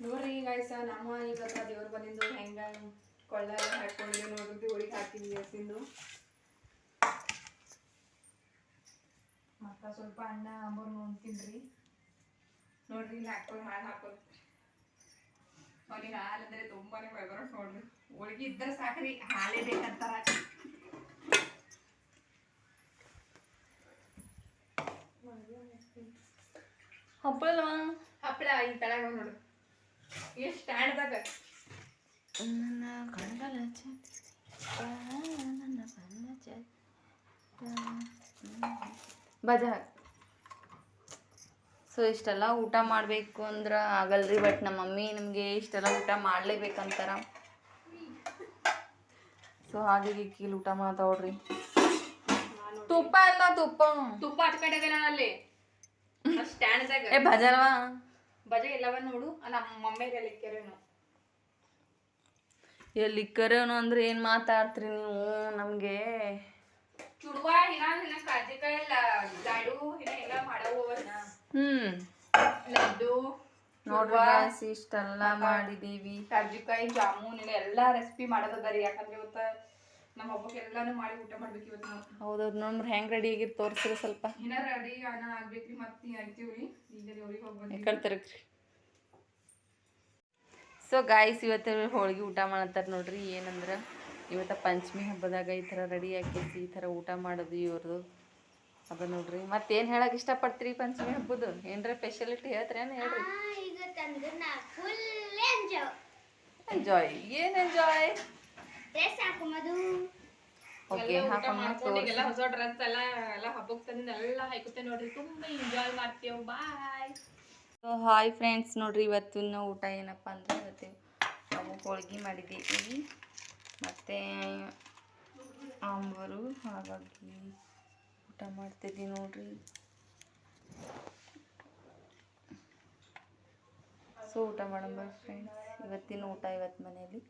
ನೋಡ್ರಿ ಗಾಯ್ಸ ನಮ್ಮ ಇವತ್ತ ದೇವ್ರ ಬಂದಿಂದು ಹೆಂಗ ಕೊಳ್ಳ ಎಲ್ಲ ಹಾಕೊಂಡಿವಿ ನೋಡ್ರಿ ದೇವ್ರಿಗೆ ಹಾಕಿದ್ವಿ ಎಸಿಂದು ಮತ್ತ ಸ್ವಲ್ಪ ಅಣ್ಣ ಅಂಬರ್ ನೋಡ್ತೀನ್ರಿ ನೋಡ್ರಿ ಇಲ್ಲಿ ಹಾಕೊಂಡು ಹಾಲು ಹಾಕೋದು ಅವ್ನಿಗೆ ಹಾಲು ಅಂದ್ರೆ ತುಂಬಾನೇ ಫೇವರೇಟ್ ನೋಡ್ರಿ ಹೋಳಿಗೆ ಇದ್ರೆ ಸಾಕ್ರಿ ಹಾಲೇ ಬೇಕಂತಾರ ಹಪ್ಪಳ ಈ ತಳಗ ನೋಡು ಎಷ್ಟು ಸ್ಟ್ಯಾಂಡ್ದಾಗ ಬಜ ಸೊ ಇಷ್ಟೆಲ್ಲ ಊಟ ಮಾಡಬೇಕು ಅಂದ್ರೆ ಆಗಲ್ರಿ ಬಟ್ ನಮ್ಮ ಮಮ್ಮಿ ನಮಗೆ ಇಷ್ಟೆಲ್ಲ ಊಟ ಮಾಡಲೇಬೇಕಂತಾರ ಸೊ ಹಾಗಾಗಿ ಕೀಲ್ ಊಟ ಮಾಡ್ತಾವ್ರಿ ತುಪ್ಪ ಅಲ್ಲ ತುಪ್ಪ ತುಪ್ಪ ಹತ್ ಕಡೆ ಅಲ್ಲಿ ಸ್ಟ್ಯಾಂಡ್ದಾಗ ಏ ಭಜಲ್ವಾ ಬಜೆ ಎಲ್ಲವ ನೋಡು ನಮ್ಮ ಮಮ್ಮಿಗೆ ಲಿಕ್ಕರೇನು ಲಿಕ್ಕರೇನು ಅಂದ್ರೆ ಏನು ಮಾತಾಡ್ತೀರಿ ನೀವು ನಮಗೆ ಚುಡುವ ಹಿನ ಕರ್ಜಿಕಾಯಿ ಲಾಡು ಹಿನ ಎಲ್ಲ ಮಾಡವು ಲಡ್ಡು ನೋಡ್ರಿ ಇಷ್ಟೆಲ್ಲ ಮಾಡಿದೀವಿ ಕರ್ಜಿಕಾಯಿ ಜಾಮೂನ್ ಎಲ್ಲ ರೆಸಿಪಿ ಮಾಡೋದರಿ ಯಾಕಂದ್ರೆ ಇವತ್ತ ನಮ್ಮ ಹಬ್ಬಕ್ಕೆ ಎಲ್ಲಾನು ಮಾಡಿ ಊಟ ಮಾಡ್ಬೇಕು ಇವತ್ತು ನಾವು ಹೌದೌದು ನೋಡ್ರಿ ಹೆಂಗ್ ರೆಡಿ ಆಗಿರ್ ತೋರಿಸ್ರಿ ಸ್ವಲ್ಪ ಇನ್ನ ರೆಡಿ ಅನ್ನ ಆಗ್ಬೇಕ್ರಿ ಮತ್ತೆ ಆಗ್ತೀವ್ರಿ ಈಗ ದೇವ್ರಿಗೆ ಹೋಗ್ಬಂದ್ರಿ ಕಳ್ತಿರಕ್ರಿ ಸೊ ಗಾಯ್ಸ್ ಇವತ್ತು ಹೋಳಿಗೆ ಊಟ ಮಾಡತ್ತಾರ ನೋಡ್ರಿ ಏನಂದ್ರೆ ಇವತ್ತು ಪಂಚಮಿ ಹಬ್ಬದಾಗ ಈ ಥರ ರೆಡಿ ಹಾಕೈತಿ ಈ ಥರ ಊಟ ಮಾಡೋದು ಇವ್ರದ್ದು ಅದ ನೋಡ್ರಿ ಮತ್ತೇನು ಹೇಳಕ್ ಇಷ್ಟಪಡ್ತೀರಿ ಪಂಚಮಿ ಹಬ್ಬದು ಏನ್ರ ಸ್ಪೆಷಾಲಿಟಿ ಹೇಳ್ತೀರೇನು ಹೇಳ್ರಿ ಎಂಜಾಯ್ ಏನು ಎಂಜಾಯ್ ಓಕೆ ಎಲ್ಲ ಹೊಸ ಡ್ರೆಸ್ ಎಲ್ಲ ಹಬ್ಬಕ್ಕೆ ತಂದಿದ್ದು ಎಲ್ಲ ಹಾಕುತ್ತೆ ನೋಡ್ರಿ ತುಂಬಾ ಎಂಜಾಯ್ ಮಾಡ್ತೇವೆ ಬಾಯ್ ಸೊ ಹಾಯ್ ಫ್ರೆಂಡ್ಸ್ ನೋಡ್ರಿ ಇವತ್ತಿನ ಊಟ ಏನಪ್ಪ ಅಂದ್ರೆ ಇವತ್ತು ನಾವು ಹೋಳಿಗೆ ಮಾಡಿದ್ದೀವಿ ಮತ್ತು ಆಂಬರು ಹಾಗಾಗಿ ಊಟ ಮಾಡ್ತಿದ್ದೀವಿ ನೋಡ್ರಿ ಸೊ ಊಟ ಮಾಡೋಣ ಫ್ರೆಂಡ್ಸ್ ಇವತ್ತಿನ ಊಟ ಇವತ್ತು ಮನೆಯಲ್ಲಿ